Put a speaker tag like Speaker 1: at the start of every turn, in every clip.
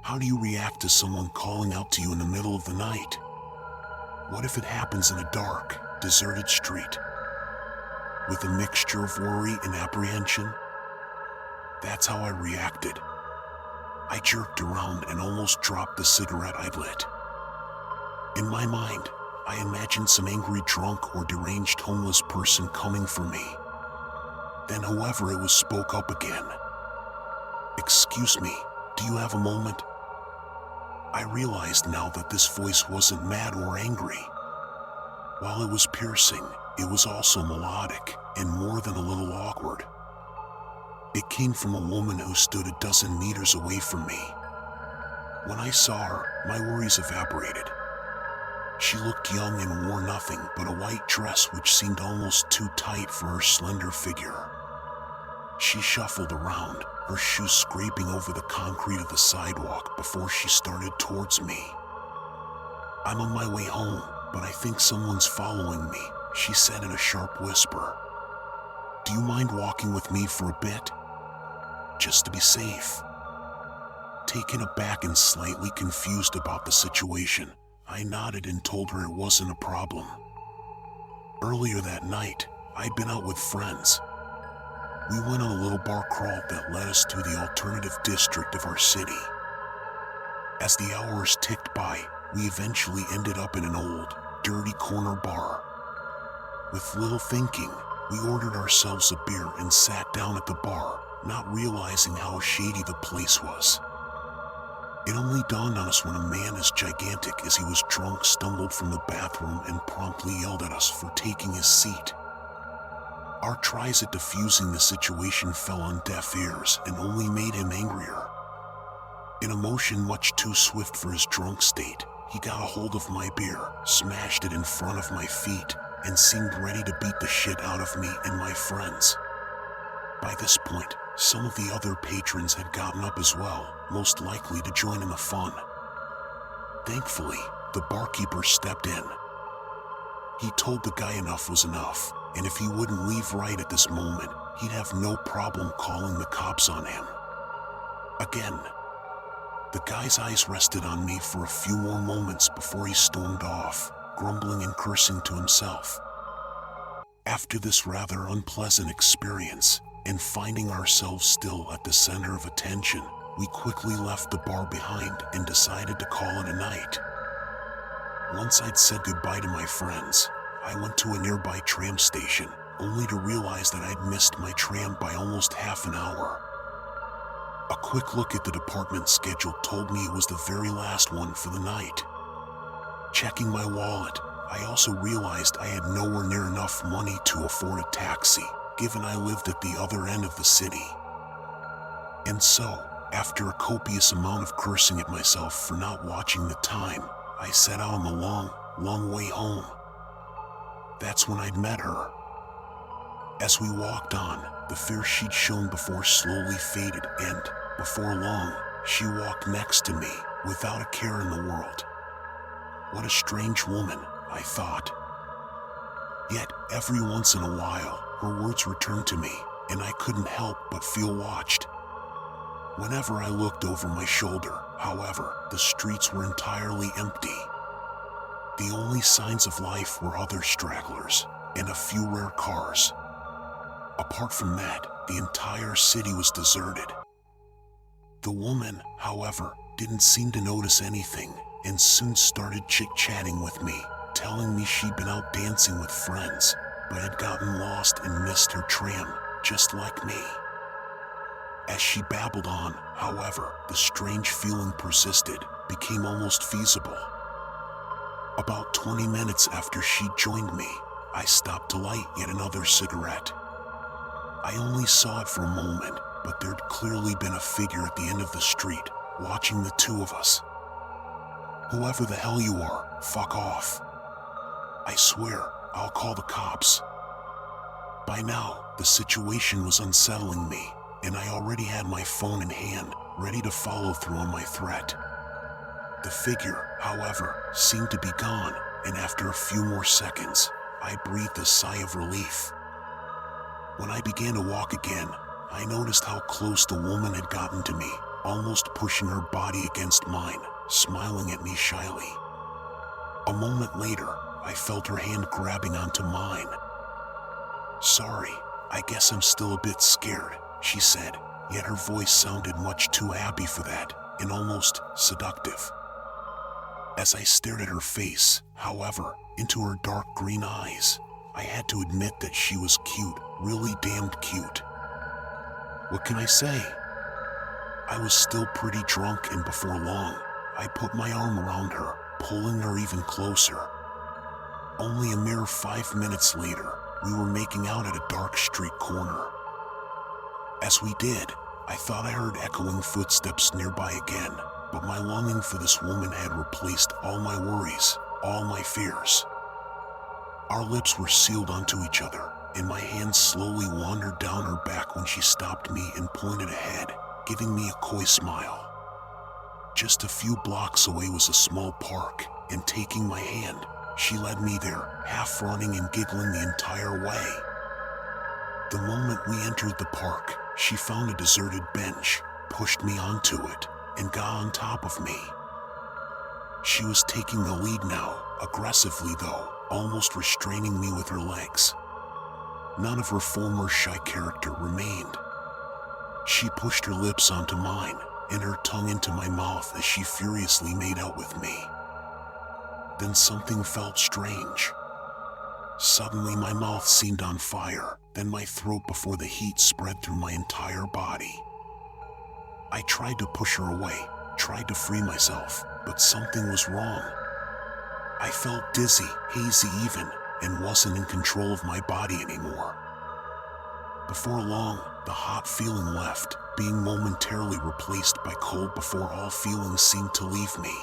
Speaker 1: How do you react to someone calling out to you in the middle of the night? What if it happens in a dark, deserted street? With a mixture of worry and apprehension? That's how I reacted. I jerked around and almost dropped the cigarette I'd lit. In my mind, I imagined some angry drunk or deranged homeless person coming for me. Then whoever it was spoke up again. "Excuse me, do you have a moment?" I realized now that this voice wasn't mad or angry. While it was piercing, it was also melodic and more than a little awkward. It came from a woman who stood a dozen meters away from me. When I saw her, my worries evaporated. She looked young and wore nothing but a white dress which seemed almost too tight for her slender figure. She shuffled around, her shoes scraping over the concrete of the sidewalk before she started towards me. "I'm on my way home, but I think someone's following me," she said in a sharp whisper. "Do you mind walking with me for a bit? Just to be safe." Taken aback and slightly confused about the situation, I nodded and told her it wasn't a problem. Earlier that night, I'd been out with friends. We went on a little bar crawl that led us to the alternative district of our city. As the hours ticked by, we eventually ended up in an old, dirty corner bar. With little thinking, we ordered ourselves a beer and sat down at the bar, not realizing how shady the place was. It only dawned on us when a man as gigantic as he was drunk stumbled from the bathroom and promptly yelled at us for taking his seat. Our tries at diffusing the situation fell on deaf ears and only made him angrier. In a motion much too swift for his drunk state, he got a hold of my beer, smashed it in front of my feet, and seemed ready to beat the shit out of me and my friends. By this point, some of the other patrons had gotten up as well, most likely to join in the fun. Thankfully, the barkeeper stepped in. He told the guy enough was enough, and if he wouldn't leave right at this moment, he'd have no problem calling the cops on him. Again, the guy's eyes rested on me for a few more moments before he stormed off, grumbling and cursing to himself. After this rather unpleasant experience, and finding ourselves still at the center of attention, we quickly left the bar behind and decided to call it a night. Once I'd said goodbye to my friends, I went to a nearby tram station, only to realize that I'd missed my tram by almost half an hour. A quick look at the department schedule told me it was the very last one for the night. Checking my wallet, I also realized I had nowhere near enough money to afford a taxi, given I lived at the other end of the city. And so, after a copious amount of cursing at myself for not watching the time, I set out on the long way home. That's when I'd met her. As we walked on, the fear she'd shown before slowly faded, and, before long, she walked next to me, without a care in the world. What a strange woman, I thought. Yet, every once in a while, her words returned to me, and I couldn't help but feel watched. Whenever I looked over my shoulder, however, the streets were entirely empty. The only signs of life were other stragglers, and a few rare cars. Apart from that, the entire city was deserted. The woman, however, didn't seem to notice anything, and soon started chit-chatting with me, telling me she'd been out dancing with friends, but had gotten lost and missed her tram, just like me. As she babbled on, however, the strange feeling persisted, became almost feasible. About 20 minutes after she joined me, I stopped to light yet another cigarette. I only saw it for a moment, but there'd clearly been a figure at the end of the street, watching the two of us. "Whoever the hell you are, fuck off. I swear, I'll call the cops." By now, the situation was unsettling me, and I already had my phone in hand, ready to follow through on my threat. The figure, however, seemed to be gone, and after a few more seconds, I breathed a sigh of relief. When I began to walk again, I noticed how close the woman had gotten to me, almost pushing her body against mine, smiling at me shyly. A moment later, I felt her hand grabbing onto mine. "Sorry, I guess I'm still a bit scared," she said, yet her voice sounded much too happy for that, and almost seductive. As I stared at her face, however, into her dark green eyes, I had to admit that she was cute, really damned cute. What can I say? I was still pretty drunk, and before long, I put my arm around her, pulling her even closer. Only a mere 5 minutes later, we were making out at a dark street corner. As we did, I thought I heard echoing footsteps nearby again, but my longing for this woman had replaced all my worries, all my fears. Our lips were sealed onto each other, and my hand slowly wandered down her back when she stopped me and pointed ahead, giving me a coy smile. Just a few blocks away was a small park, and taking my hand, she led me there, half running and giggling the entire way. The moment we entered the park, she found a deserted bench, pushed me onto it, and got on top of me. She was taking the lead now, aggressively though, almost restraining me with her legs. None of her former shy character remained. She pushed her lips onto mine, and her tongue into my mouth as she furiously made out with me. Then something felt strange. Suddenly my mouth seemed on fire, then my throat before the heat spread through my entire body. I tried to push her away, tried to free myself, but something was wrong. I felt dizzy, hazy even, and wasn't in control of my body anymore. Before long, the hot feeling left, being momentarily replaced by cold before all feelings seemed to leave me.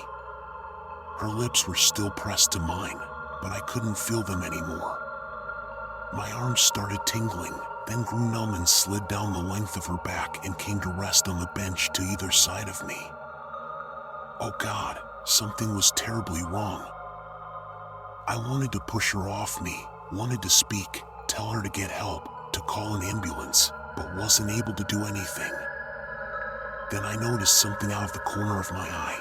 Speaker 1: Her lips were still pressed to mine, but I couldn't feel them anymore. My arms started tingling, then grew numb and slid down the length of her back and came to rest on the bench to either side of me. Oh God, something was terribly wrong. I wanted to push her off me, wanted to speak, tell her to get help, to call an ambulance, but wasn't able to do anything. Then I noticed something out of the corner of my eye.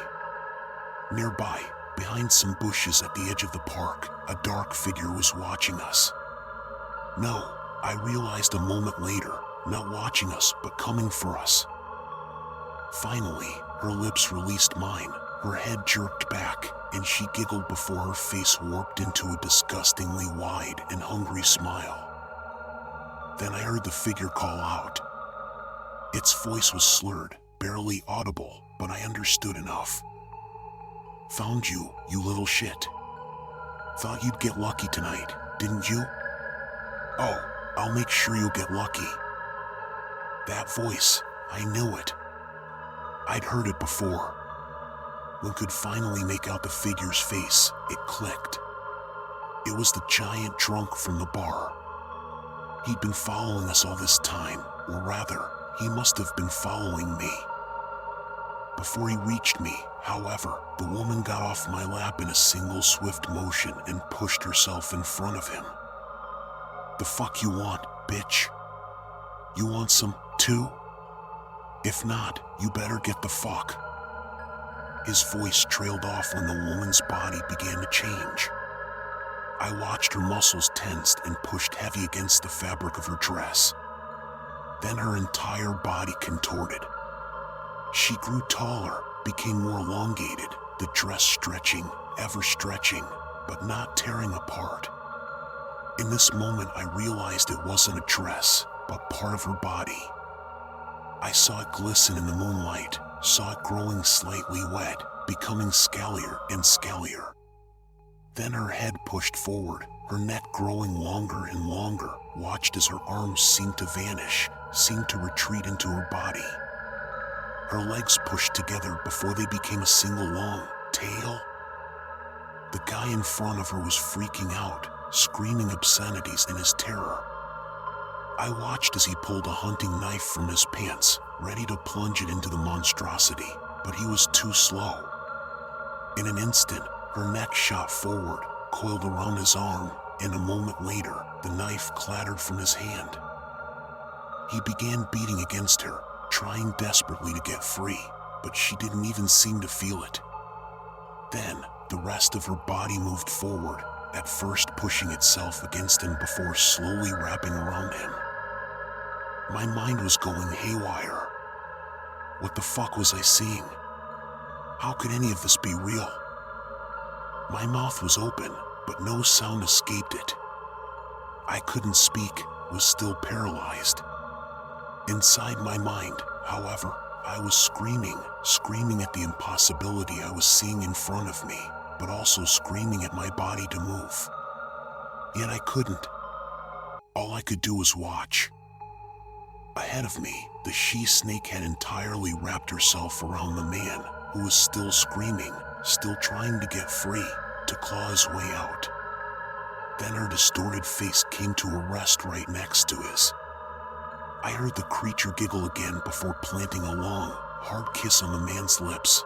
Speaker 1: Nearby, behind some bushes at the edge of the park, a dark figure was watching us. No, I realized a moment later, not watching us, but coming for us. Finally, her lips released mine, her head jerked back, and she giggled before her face warped into a disgustingly wide and hungry smile. Then I heard the figure call out. Its voice was slurred, barely audible, but I understood enough. "Found you, you little shit. Thought you'd get lucky tonight, didn't you? Oh, I'll make sure you'll get lucky." That voice, I knew it. I'd heard it before. When could finally make out the figure's face, it clicked. It was the giant drunk from the bar. He'd been following us all this time, or rather, he must have been following me. Before he reached me, however, the woman got off my lap in a single swift motion and pushed herself in front of him. "The fuck you want, bitch? You want some, too? If not, you better get the fuck." His voice trailed off when the woman's body began to change. I watched her muscles tensed and pushed heavy against the fabric of her dress. Then her entire body contorted. She grew taller, became more elongated, the dress stretching, ever stretching, but not tearing apart. In this moment, I realized it wasn't a dress, but part of her body. I saw it glisten in the moonlight, saw it growing slightly wet, becoming scallier and scallier. Then her head pushed forward, her neck growing longer and longer, watched as her arms seemed to vanish, seemed to retreat into her body. Her legs pushed together before they became a single long tail. The guy in front of her was freaking out, screaming obscenities in his terror. I watched as he pulled a hunting knife from his pants, ready to plunge it into the monstrosity, but he was too slow. In an instant, her neck shot forward, coiled around his arm, and a moment later, the knife clattered from his hand. He began beating against her, trying desperately to get free, but she didn't even seem to feel it. Then, the rest of her body moved forward, at first pushing itself against him before slowly wrapping around him. My mind was going haywire. What the fuck was I seeing? How could any of this be real? My mouth was open, but no sound escaped it. I couldn't speak, was still paralyzed. Inside my mind, however, I was screaming at the impossibility I was seeing in front of me, but also screaming at my body to move. Yet I couldn't. All I could do was watch. Ahead of me, the she-snake had entirely wrapped herself around the man, who was still screaming, still trying to get free, to claw his way out. Then her distorted face came to a rest right next to his. I heard the creature giggle again before planting a long, hard kiss on the man's lips.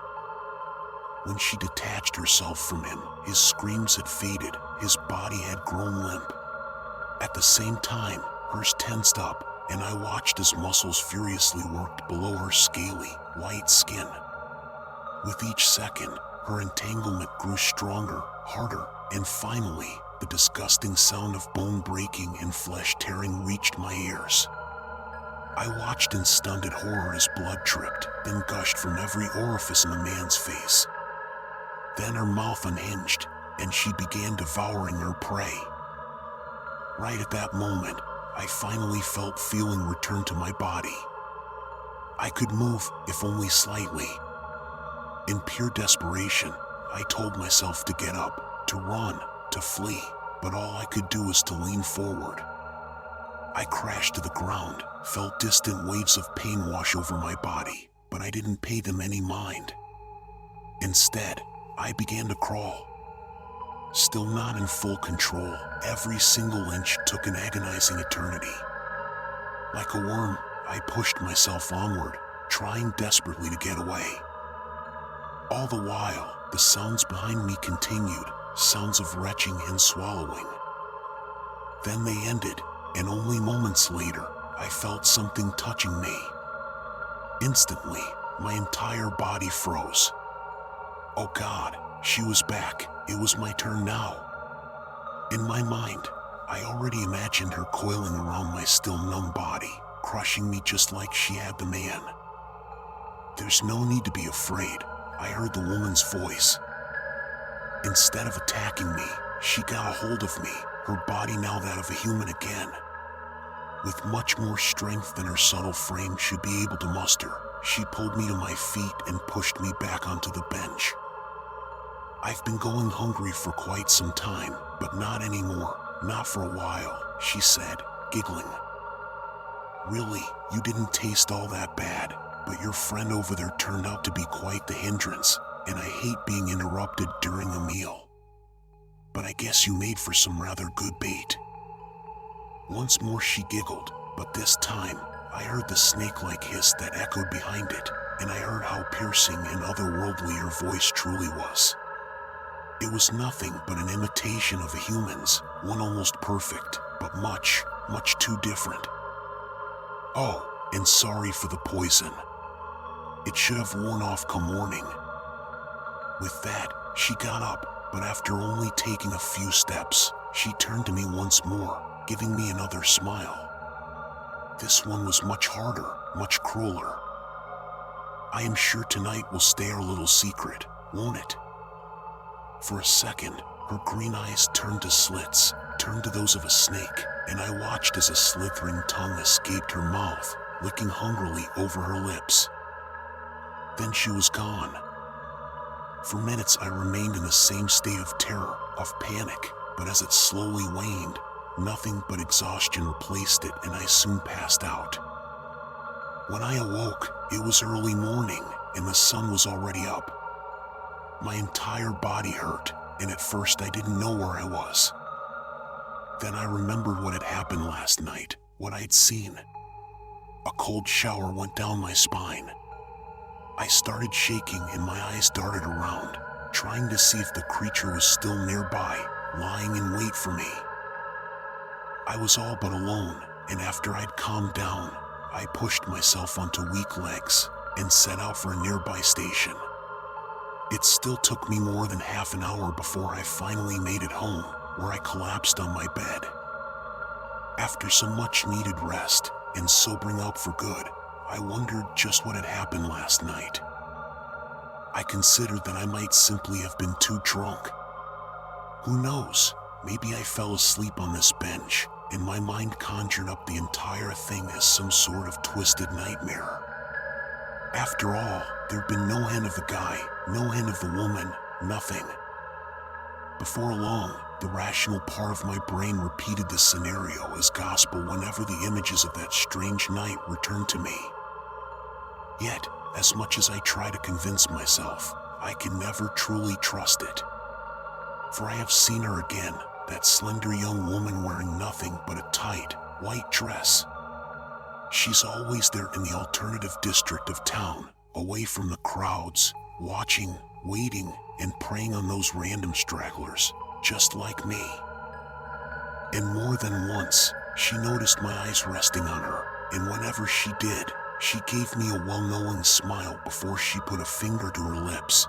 Speaker 1: When she detached herself from him, his screams had faded, his body had grown limp. At the same time, hers tensed up, and I watched as muscles furiously worked below her scaly, white skin. With each second, her entanglement grew stronger, harder, and finally, the disgusting sound of bone breaking and flesh tearing reached my ears. I watched in stunted horror as blood dripped, then gushed from every orifice in the man's face. Then her mouth unhinged, and she began devouring her prey. Right at that moment, I finally felt feeling return to my body. I could move, if only slightly. In pure desperation, I told myself to get up, to run, to flee, but all I could do was to lean forward. I crashed to the ground, felt distant waves of pain wash over my body, but I didn't pay them any mind. Instead, I began to crawl. Still not in full control, every single inch took an agonizing eternity. Like a worm, I pushed myself onward, trying desperately to get away. All the while, the sounds behind me continued, sounds of retching and swallowing. Then they ended, and only moments later, I felt something touching me. Instantly, my entire body froze. Oh God, she was back. It was my turn now. In my mind, I already imagined her coiling around my still numb body, crushing me just like she had the man. There's no need to be afraid, I heard the woman's voice. Instead of attacking me, she got a hold of me, her body now that of a human again. With much more strength than her subtle frame should be able to muster, she pulled me to my feet and pushed me back onto the bench. I've been going hungry for quite some time, but not anymore, not for a while, she said, giggling. Really, you didn't taste all that bad, but your friend over there turned out to be quite the hindrance, and I hate being interrupted during a meal. But I guess you made for some rather good bait. Once more she giggled, but this time, I heard the snake-like hiss that echoed behind it, and I heard how piercing and otherworldly her voice truly was. It was nothing but an imitation of a human's, one almost perfect, but much, much too different. Oh, and sorry for the poison. It should have worn off come morning. With that, she got up, but after only taking a few steps, she turned to me once more, giving me another smile. This one was much harder, much crueler. I am sure tonight will stay our little secret, won't it? For a second, her green eyes turned to slits, turned to those of a snake, and I watched as a slithering tongue escaped her mouth, licking hungrily over her lips. Then she was gone. For minutes I remained in the same state of terror, of panic, but as it slowly waned, nothing but exhaustion replaced it and I soon passed out. When I awoke, it was early morning and the sun was already up. My entire body hurt, and at first I didn't know where I was. Then I remembered what had happened last night, what I'd seen. A cold shower went down my spine. I started shaking and my eyes darted around, trying to see if the creature was still nearby, lying in wait for me. I was all but alone, and after I'd calmed down, I pushed myself onto weak legs and set out for a nearby station. It still took me more than half an hour before I finally made it home, where I collapsed on my bed. After some much-needed rest and sobering up for good, I wondered just what had happened last night. I considered that I might simply have been too drunk. Who knows, maybe I fell asleep on this bench, and my mind conjured up the entire thing as some sort of twisted nightmare. After all, there'd been no hint of the guy, no hint of the woman, nothing. Before long, the rational part of my brain repeated this scenario as gospel whenever the images of that strange night returned to me. Yet, as much as I try to convince myself, I can never truly trust it. For I have seen her again, that slender young woman wearing nothing but a tight, white dress. She's always there in the alternative district of town, away from the crowds, watching, waiting, and preying on those random stragglers, just like me. And more than once, she noticed my eyes resting on her, and whenever she did, she gave me a well-knowing smile before she put a finger to her lips